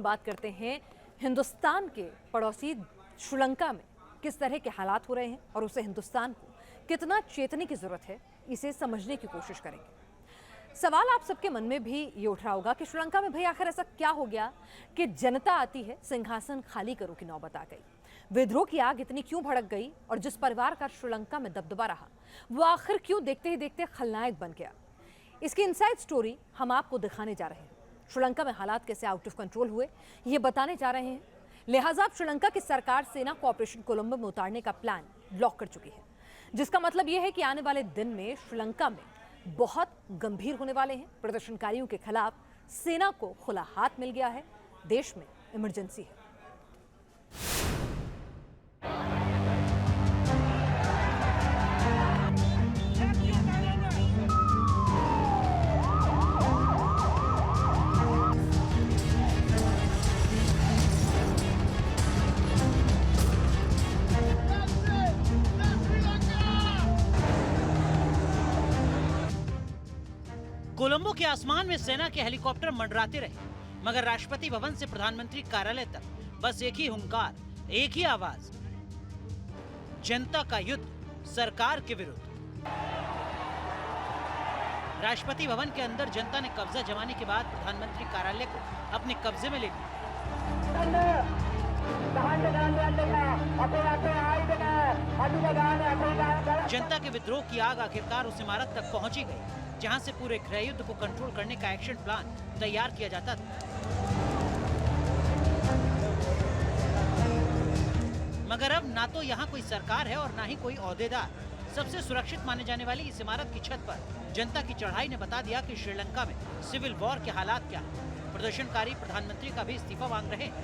बात करते हैं हिंदुस्तान के पड़ोसी श्रीलंका में किस तरह के हालात हो रहे हैं और उसे हिंदुस्तान को कितना चेतने की जरूरत है, इसे समझने की कोशिश करेंगे। सवाल आप सबके मन में भी ये उठ रहा होगा कि श्रीलंका में भाई आखिर ऐसा क्या हो गया कि जनता आती है, सिंहासन खाली करो की नौबत आ गई। विद्रोह की आग इतनी क्यों भड़क गई और जिस परिवार का श्रीलंका में दबदबा रहा वो आखिर क्यों देखते ही देखते खलनायक बन गया। इसकी इनसाइड स्टोरी हम आपको दिखाने जा रहे हैं। श्रीलंका में हालात कैसे आउट ऑफ कंट्रोल हुए ये बताने जा रहे हैं। लिहाजा अब श्रीलंका की सरकार सेना को ऑपरेशन कोलंबो में उतारने का प्लान ब्लॉक कर चुकी है, जिसका मतलब यह है कि आने वाले दिन में श्रीलंका में बहुत गंभीर होने वाले हैं। प्रदर्शनकारियों के खिलाफ सेना को खुला हाथ मिल गया है। देश में इमरजेंसी है। कोलंबो के आसमान में सेना के हेलीकॉप्टर मंडराते रहे, मगर राष्ट्रपति भवन से प्रधानमंत्री कार्यालय तक बस एक ही हुंकार, एक ही आवाज, जनता का युद्ध सरकार के विरुद्ध। राष्ट्रपति भवन के अंदर जनता ने कब्जा जमाने के बाद प्रधानमंत्री कार्यालय को अपने कब्जे में ले लिया। जनता के विद्रोह की आग आखिरकार उस इमारत तक पहुंची गई जहां से पूरे गृह युद्ध को कंट्रोल करने का एक्शन प्लान तैयार किया जाता था। मगर अब ना तो यहाँ कोई सरकार है और ना ही कोई ओहदेदार। सबसे सुरक्षित माने जाने वाली इस इमारत की छत पर जनता की चढ़ाई ने बता दिया कि श्रीलंका में सिविल वॉर के हालात क्या हैं। प्रदर्शनकारी प्रधानमंत्री का भी इस्तीफा मांग रहे हैं।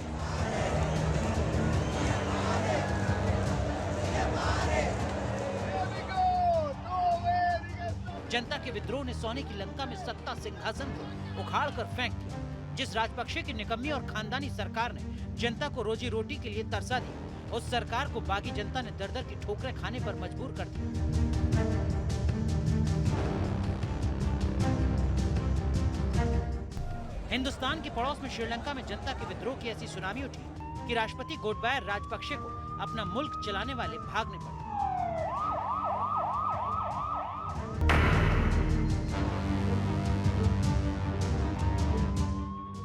जनता के विद्रोह ने सोने की लंका में सत्ता सिंहासन को उखाड़ कर फेंक दिया। जिस राजपक्षे की निकम्मी और खानदानी सरकार ने जनता को रोजी रोटी के लिए तरसा दी, उस सरकार को बागी जनता ने दर दर की ठोकरें खाने पर मजबूर कर दिया। हिंदुस्तान के पड़ोस में श्रीलंका में जनता के विद्रोह की ऐसी सुनामी उठी कि राष्ट्रपति गोटबाया राजपक्षे को अपना मुल्क चलाने वाले भागने पड़े।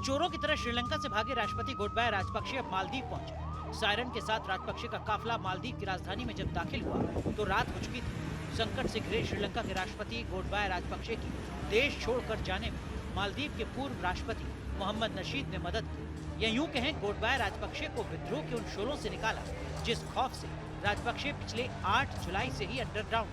चोरों की तरह श्रीलंका से भागे राष्ट्रपति गोटबाया राजपक्षे अब मालदीव पहुंचे। सायरन के साथ राजपक्षे का काफला मालदीव की राजधानी में जब दाखिल हुआ तो रात हो चुकी थी। संकट से घिरे श्रीलंका के राष्ट्रपति गोटबाया राजपक्षे की देश छोड़कर जाने में मालदीव के पूर्व राष्ट्रपति मोहम्मद नशीद ने मदद की। या यूं कहें, गोटबाया राजपक्षे को विद्रोह के उन शोरों से निकाला जिस खौफ से राजपक्षे पिछले 8 जुलाई से ही अंडरग्राउंड।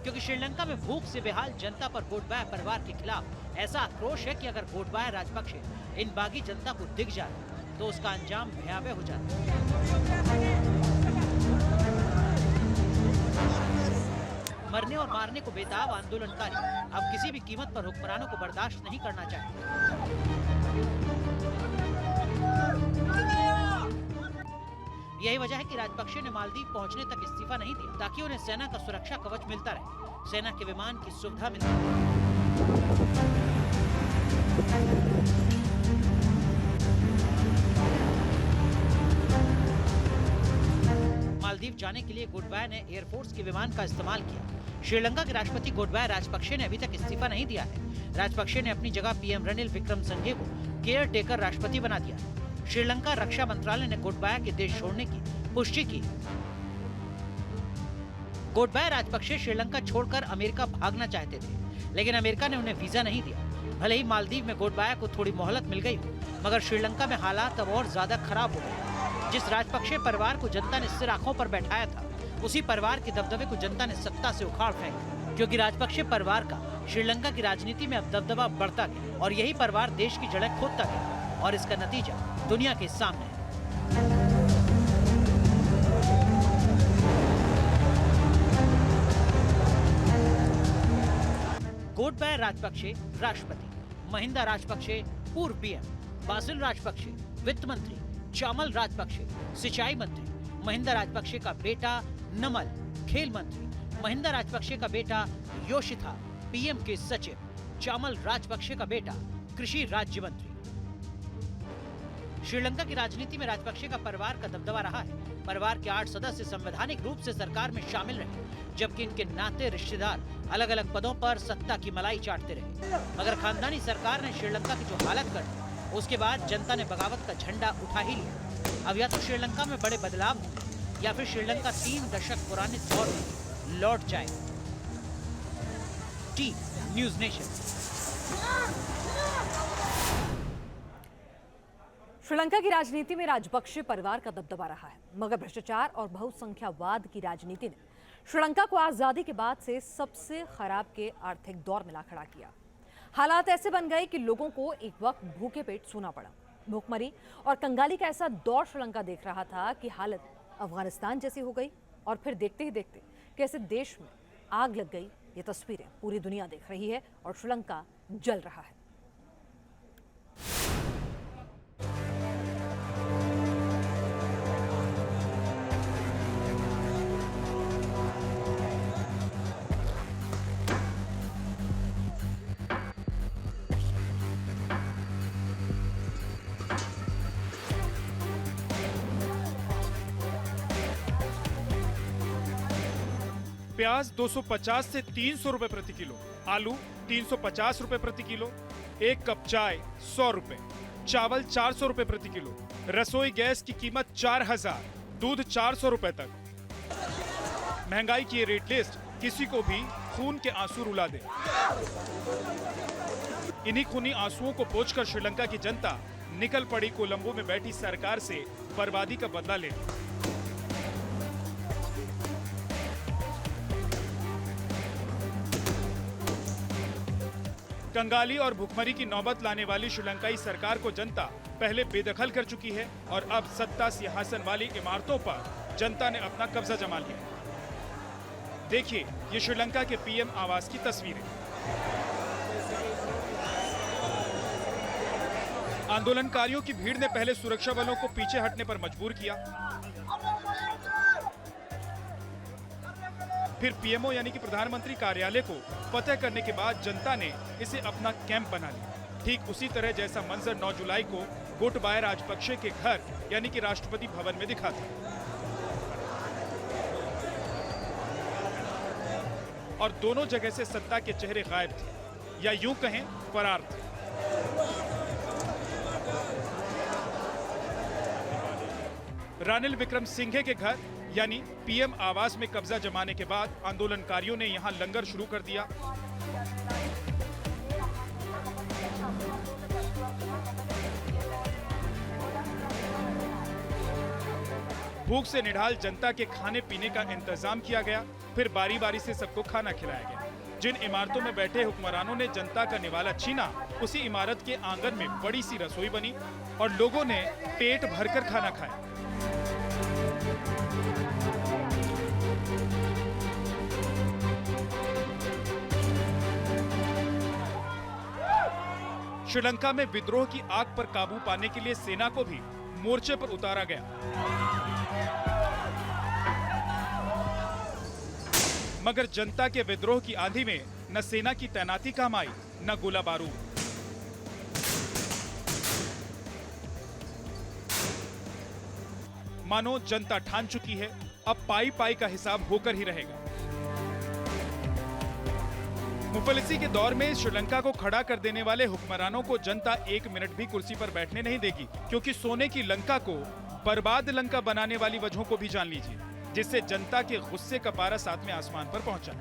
क्योंकि श्रीलंका में भूख से बेहाल जनता पर गोटबाया परिवार के खिलाफ ऐसा आक्रोश है कि अगर गोटबाया राजपक्षे इन बागी जनता को दिख जाए तो उसका अंजाम भयावह हो जाता है। मरने और मारने को बेताब आंदोलनकारी अब किसी भी कीमत पर हुक्मरानों को बर्दाश्त नहीं करना चाहते। यही वजह है कि राजपक्षे ने मालदीव पहुंचने तक इस्तीफा नहीं दिया ताकि उन्हें सेना का सुरक्षा कवच मिलता रहे, सेना के विमान की सुविधा मिलती रहे। मालदीव जाने के लिए गोटबाया ने एयरफोर्स के विमान का इस्तेमाल किया। श्रीलंका के राष्ट्रपति गोटबाया राजपक्षे ने अभी तक इस्तीफा नहीं दिया है। राजपक्षे ने अपनी जगह पीएम रनिल विक्रमसिंघे को केयर टेकर राष्ट्रपति बना दिया। श्रीलंका रक्षा मंत्रालय ने गोटबाया के देश छोड़ने की पुष्टि की। गोटबाया राजपक्षे श्रीलंका छोड़कर अमेरिका भागना चाहते थे, लेकिन अमेरिका ने उन्हें वीजा नहीं दिया। भले ही मालदीव में गोटबाया को थोड़ी मोहलत मिल गई हो, मगर श्रीलंका में हालात अब और ज्यादा खराब हो गए। जिस राजपक्षे परिवार को जनता ने सिर आंखों पर बैठाया था, उसी परिवार के दबदबे को जनता ने सत्ता से उखाड़ फेंका। क्योंकि राजपक्षे परिवार का श्रीलंका की राजनीति में अब दबदबा बढ़ता गया और यही परिवार देश की जड़ें खोदता गया और इसका नतीजा दुनिया के सामने है। गोटबाया राजपक्षे राष्ट्रपति, महिंदा राजपक्षे पूर्व पीएम, बासिल राजपक्षे वित्त मंत्री, चामल राजपक्षे सिंचाई मंत्री, महिंदा राजपक्षे का बेटा नमल खेल मंत्री, महिंदा राजपक्षे का बेटा योशिथा पीएम के सचिव, चामल राजपक्षे का बेटा कृषि राज्य मंत्री। श्रीलंका की राजनीति में राजपक्षे का परिवार का दबदबा रहा है। परिवार के 8 सदस्य संवैधानिक रूप से सरकार में शामिल रहे, जबकि इनके नाते रिश्तेदार अलग अलग पदों पर सत्ता की मलाई चाटते रहे। मगर खानदानी सरकार ने श्रीलंका की जो हालत कर दी, उसके बाद जनता ने बगावत का झंडा उठा ही लिया। अब या तो श्रीलंका में बड़े बदलाव होंगे या फिर श्रीलंका 3 दशक पुराने दौर में लौट जाए। T news nation. श्रीलंका की राजनीति में राजपक्षे परिवार का दबदबा रहा है, मगर भ्रष्टाचार और बहुसंख्यावाद की राजनीति ने श्रीलंका को आजादी के बाद से सबसे खराब के आर्थिक दौर में ला खड़ा किया। हालात ऐसे बन गए कि लोगों को एक वक्त भूखे पेट सोना पड़ा। भूखमरी और कंगाली का ऐसा दौर श्रीलंका देख रहा था कि हालत अफगानिस्तान जैसी हो गई। और फिर देखते ही देखते कैसे देश में आग लग गई, ये तस्वीरें पूरी दुनिया देख रही है और श्रीलंका जल रहा है। प्याज 250 से 300 रुपए प्रति किलो, आलू 350 रुपए प्रति किलो, एक कप चाय 100 रुपए, चावल 400 रुपए प्रति किलो, रसोई गैस की कीमत 4000, दूध 400 रुपए तक। महंगाई की ये रेट लिस्ट किसी को भी खून के आंसू रुला दे। इन्हीं खूनी आंसुओं को पोंछकर श्रीलंका की जनता निकल पड़ी कोलंबो में बैठी सरकार से बर्बादी का बदला लेने। कंगाली और भुखमरी की नौबत लाने वाली श्रीलंकाई सरकार को जनता पहले बेदखल कर चुकी है और अब सत्ता सिंहासन वाली इमारतों पर जनता ने अपना कब्जा जमा लिया। देखिए ये श्रीलंका के पीएम आवास की तस्वीरें। आंदोलनकारियों की भीड़ ने पहले सुरक्षा बलों को पीछे हटने पर मजबूर किया, फिर पीएमओ यानी कि प्रधानमंत्री कार्यालय को फतह करने के बाद जनता ने इसे अपना कैंप बना लिया। ठीक उसी तरह जैसा मंजर 9 जुलाई को गोटबाया राजपक्षे के घर यानी कि राष्ट्रपति भवन में दिखा था। और दोनों जगह से सत्ता के चेहरे गायब थे या यूं कहें फरार थे। रानिल विक्रमसिंघे के घर यानी पीएम आवास में कब्जा जमाने के बाद आंदोलनकारियों ने यहां लंगर शुरू कर दिया। भूख से निढाल जनता के खाने पीने का इंतजाम किया गया, फिर बारी बारी से सबको खाना खिलाया गया। जिन इमारतों में बैठे हुक्मरानों ने जनता का निवाला छीना, उसी इमारत के आंगन में बड़ी सी रसोई बनी और लोगों ने पेट भरकर खाना खाया। श्रीलंका में विद्रोह की आग पर काबू पाने के लिए सेना को भी मोर्चे पर उतारा गया। मगर जनता के विद्रोह की आंधी में न सेना की तैनाती काम आई, न गोला बारूद। मानो जनता ठान चुकी है, अब पाई पाई का हिसाब होकर ही रहेगा। मुफलिसी के दौर में श्रीलंका को खड़ा कर देने वाले हुक्मरानों को जनता 1 मिनट भी कुर्सी पर बैठने नहीं देगी, क्योंकि सोने की लंका को बर्बाद लंका बनाने वाली वजहों को भी जान लीजिए, जिससे जनता के गुस्से का पारा 7वें आसमान पर पहुंचा।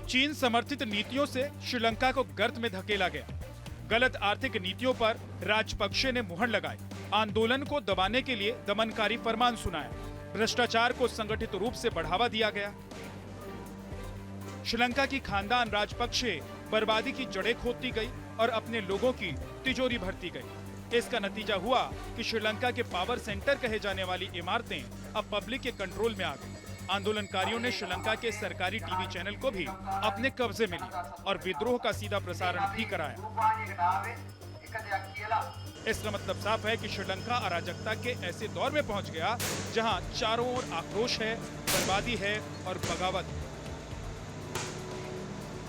चीन समर्थित नीतियों से श्रीलंका को गर्त में धकेला गया। गलत आर्थिक नीतियों पर राजपक्षे ने मुहर लगाई, आंदोलन को दबाने के लिए दमनकारी फरमान सुनाया, भ्रष्टाचार को संगठित रूप से बढ़ावा दिया गया। श्रीलंका की खानदान राजपक्षे बर्बादी की जड़ें खोदती गई और अपने लोगों की तिजोरी भरती गई। इसका नतीजा हुआ कि श्रीलंका के पावर सेंटर कहे जाने वाली इमारतें अब पब्लिक के कंट्रोल में आ गई। आंदोलनकारियों ने श्रीलंका के सरकारी टीवी चैनल को भी अपने कब्जे में लिया और विद्रोह का सीधा प्रसारण भी कराया। इसका मतलब साफ है कि श्रीलंका अराजकता के ऐसे दौर में पहुंच गया जहां चारों ओर आक्रोश है, बर्बादी है और बगावत।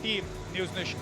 Team news nation.